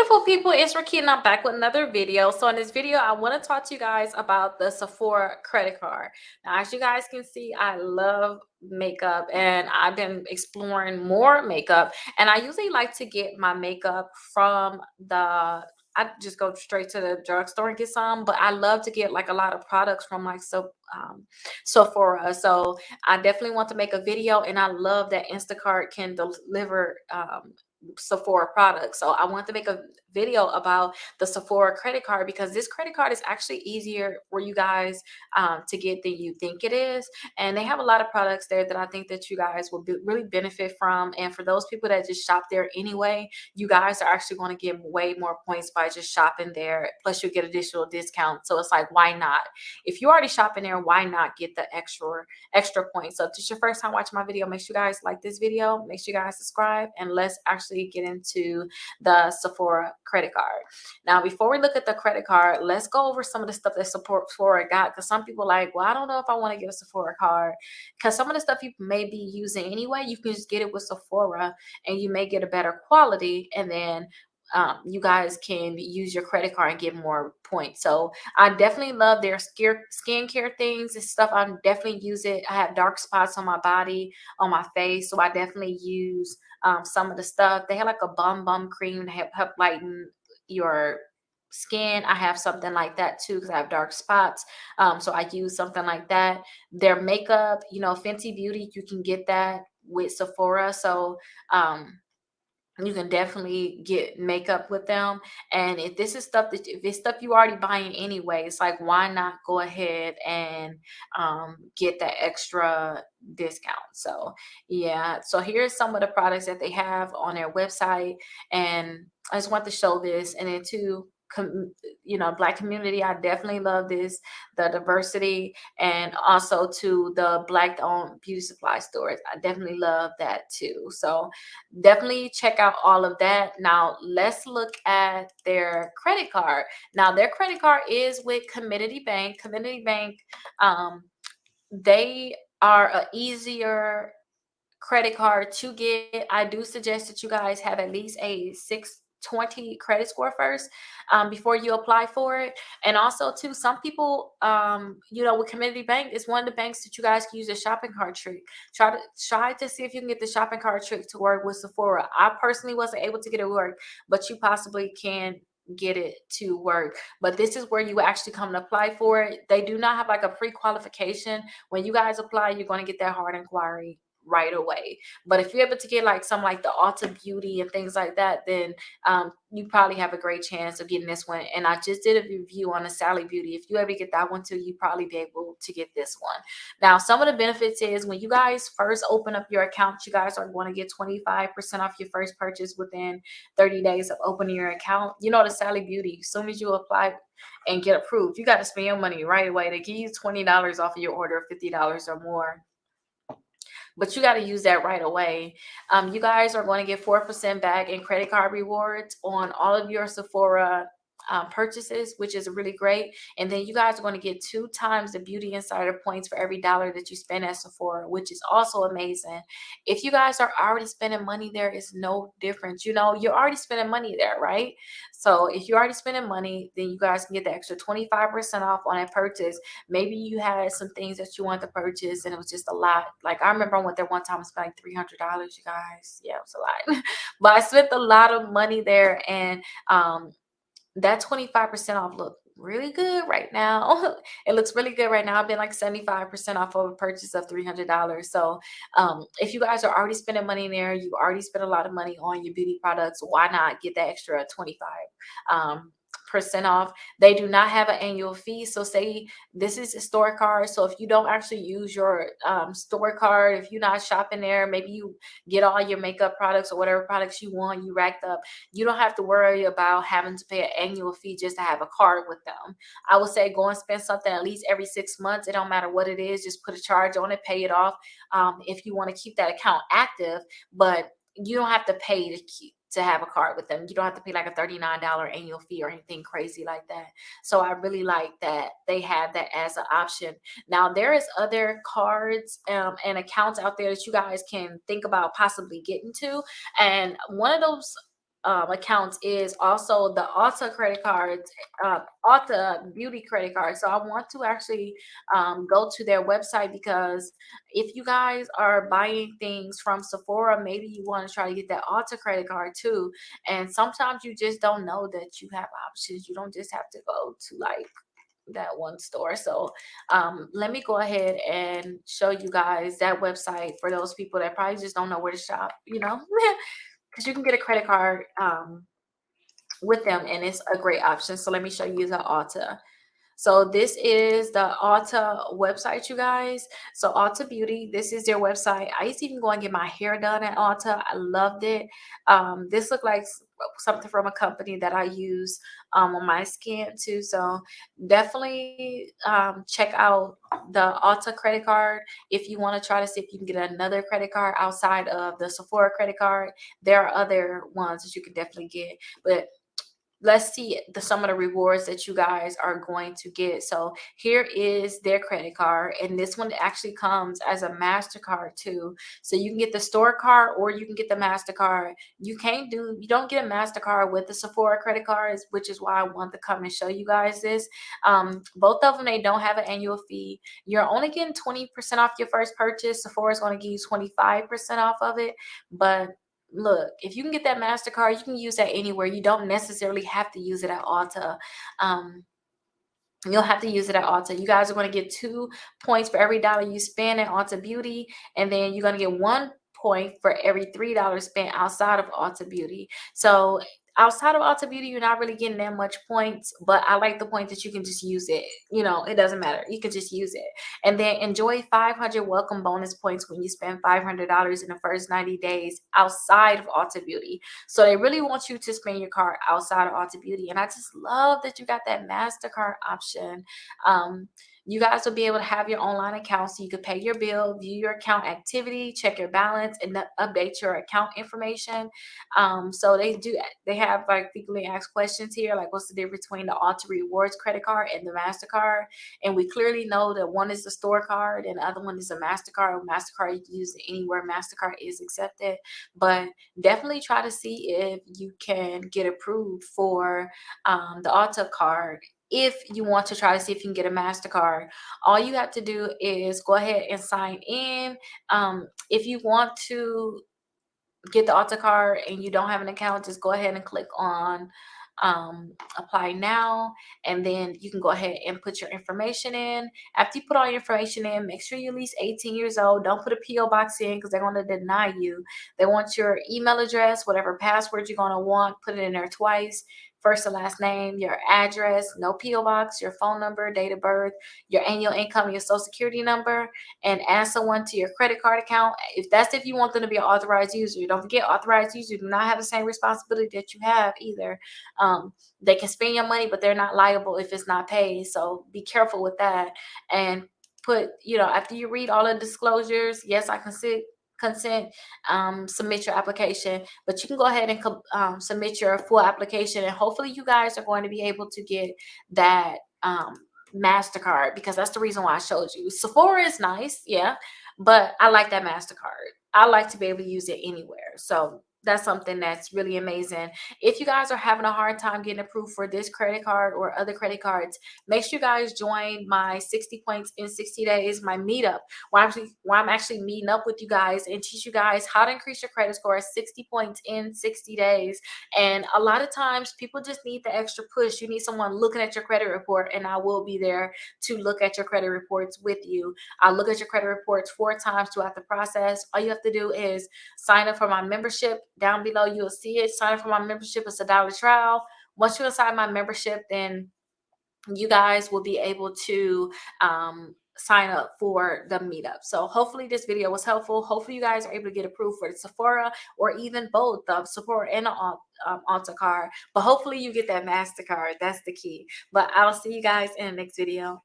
beautiful people, it's Rickita and I'm back with another video. So in this video, I want to talk to you guys about the Sephora credit card. Now, as you guys can see, I love makeup and I've been exploring more makeup. And I usually like to get my makeup from I just go straight to the drugstore and get some, but I love to get like a lot of products from Sephora. So I definitely want to make a video, and I love that Instacart can deliver Sephora products. So I want to make a video about the Sephora credit card because this credit card is actually easier for you guys to get than you think it is. And they have a lot of products there that I think that you guys will really benefit from. And for those people that just shop there anyway, you guys are actually going to get way more points by just shopping there. Plus you get additional discounts. So it's like, why not? If you're already shopping there, why not get the extra points? So if this is your first time watching my video, make sure you guys like this video, make sure you guys subscribe, and let's actually get into the Sephora credit card. Now, before we look at the credit card, let's go over some of the stuff that Sephora got, because some people like, well, I don't know if I want to get a Sephora card, because some of the stuff you may be using anyway, you can just get it with Sephora and you may get a better quality, and then you guys can use your credit card and get more points. So I definitely love their skincare things and stuff. I definitely use it. I have dark spots on my body, on my face, so I definitely use some of the stuff. They have like a bum cream to help lighten your skin. I have something like that too because I have dark spots. So I use something like that. Their makeup, Fenty Beauty, you can get that with Sephora. So you can definitely get makeup with them. And if this is stuff if it's stuff you already buying anyway, it's like, why not go ahead and get that extra discount? So yeah, so here's some of the products that they have on their website, and I just want to show this. And then too, Black community, I definitely love this, the diversity, and also to the Black owned beauty supply stores, I definitely love that too. So definitely check out all of that. Now let's look at their credit card. Now their credit card is with Community Bank. Um they are a easier credit card to get. I do suggest that you guys have at least a 620 credit score first before you apply for it. And also too, some people with Community Bank, is one of the banks that you guys can use a shopping cart trick. Try to see if you can get the shopping cart trick to work with Sephora. I personally wasn't able to get it to work, but you possibly can get it to work. But this is where you actually come to apply for it. They do not have like a pre-qualification. When you guys apply, you're going to get that hard inquiry right away. But if you're able to get like some like the Ulta Beauty and things like that, then you probably have a great chance of getting this one. And I just did a review on the Sally Beauty. If you ever get that one too, you probably be able to get this one. Now, some of the benefits is when you guys first open up your account, you guys are going to get 25% off your first purchase within 30 days of opening your account. The Sally Beauty, as soon as you apply and get approved, you got to spend your money right away. They give you $20 off of your order, $50 or more, but you got to use that right away. You guys are going to get 4% back in credit card rewards on all of your Sephora purchases, which is really great. And then you guys are going to get 2 times the Beauty Insider points for every dollar that you spend at Sephora, which is also amazing. If you guys are already spending money there, it's no difference. You're already spending money there, right? So if you're already spending money, then you guys can get the extra 25% off on a purchase. Maybe you had some things that you wanted to purchase and it was just a lot. Like I remember I went there one time and spent like $300, you guys. Yeah, it was a lot. But I spent a lot of money there, and that 25% off look really good right now. It looks really good right now. I've been like 75% off of a purchase of $300. So if you guys are already spending money in there, you already spent a lot of money on your beauty products, why not get that extra 25% off? They do not have an annual fee. So say this is a store card. So if you don't actually use your store card, if you're not shopping there, maybe you get all your makeup products or whatever products you want, you racked up, you don't have to worry about having to pay an annual fee just to have a card with them. I would say go and spend something at least every 6 months. It don't matter what it is, just put a charge on it, pay it off if you want to keep that account active. But you don't have to pay to have a card with them. You don't have to pay like a $39 annual fee or anything crazy like that. So I really like that they have that as an option. Now there is other cards and accounts out there that you guys can think about possibly getting to. And one of those accounts is also the Ulta credit cards, Ulta beauty credit card. So I want to actually go to their website, because if you guys are buying things from Sephora, maybe you want to try to get that Ulta credit card too. And sometimes you just don't know that you have options. You don't just have to go to like that one store. So let me go ahead and show you guys that website for those people that probably just don't know where to shop, because you can get a credit card with them, and it's a great option. So let me show you the Ulta. So this is the Ulta website, you guys. So Ulta Beauty, this is their website. I used to even go and get my hair done at Ulta. I loved it. This looked like something from a company that I use on my skin too. So definitely check out the Ulta credit card if you want to try to see if you can get another credit card outside of the Sephora credit card. There are other ones that you can definitely get, but let's see some of the rewards that you guys are going to get. So here is their credit card, and this one actually comes as a MasterCard too. So you can get the store card or you can get the MasterCard. You don't get a MasterCard with the Sephora credit cards, which is why I want to come and show you guys this. Both of them, they don't have an annual fee. You're only getting 20% off your first purchase. Sephora is going to give you 25% off of it, but look, if you can get that MasterCard, you can use that anywhere. You don't necessarily have to use it at Ulta. Um, You'll have to use it at Ulta. You guys are going to get 2 points for every dollar you spend at Ulta Beauty, and then you're going to get 1 point for every $3 spent outside of Ulta Beauty. So outside of Ulta Beauty, you're not really getting that much points, but I like the point that you can just use it. It doesn't matter. You can just use it. And then enjoy 500 welcome bonus points when you spend $500 in the first 90 days outside of Ulta Beauty. So they really want you to spend your card outside of Ulta Beauty. And I just love that you got that MasterCard option. You guys will be able to have your online account so you can pay your bill, view your account activity, check your balance, and update your account information. So they have like frequently asked questions here, like what's the difference between the Ulta Rewards credit card and the MasterCard? And we clearly know that one is the store card and the other one is a MasterCard. MasterCard, you can use it anywhere MasterCard is accepted. But definitely try to see if you can get approved for the Ulta card. If you want to try to see if you can get a MasterCard, all you have to do is go ahead and sign in. If you want to get the Ulta card and you don't have an account, just go ahead and click on apply now, and then you can go ahead and put your information in. After you put all your information in, make sure you're at least 18 years old. Don't put a PO box in because they're going to deny you. They want your email address, whatever password you're going to want, put it in there twice. First and last name, your address, no PO box, your phone number, date of birth, your annual income, your social security number, and add someone to your credit card account. If you want them to be an authorized user. Don't forget, authorized users do not have the same responsibility that you have either. They can spend your money, but they're not liable if it's not paid. So be careful with that. And after you read all the disclosures, yes, I consent, submit your application. But you can go ahead and submit your full application, and hopefully you guys are going to be able to get that MasterCard, because that's the reason why I showed you. Sephora is nice, yeah, but I like that MasterCard. I like to be able to use it anywhere. So that's something that's really amazing. If you guys are having a hard time getting approved for this credit card or other credit cards, make sure you guys join my 60 points in 60 days, my meetup, where I'm actually meeting up with you guys and teach you guys how to increase your credit score 60 points in 60 days. And a lot of times people just need the extra push. You need someone looking at your credit report, and I will be there to look at your credit reports with you. I'll look at your credit reports 4 times throughout the process. All you have to do is sign up for my membership. Down below, you'll see it. Sign up for my membership. It's $1 trial. Once you're inside my membership, then you guys will be able to sign up for the meetup. So hopefully this video was helpful. Hopefully you guys are able to get approved for the Sephora or even both the Sephora and the Ulta card. But hopefully you get that MasterCard. That's the key. But I'll see you guys in the next video.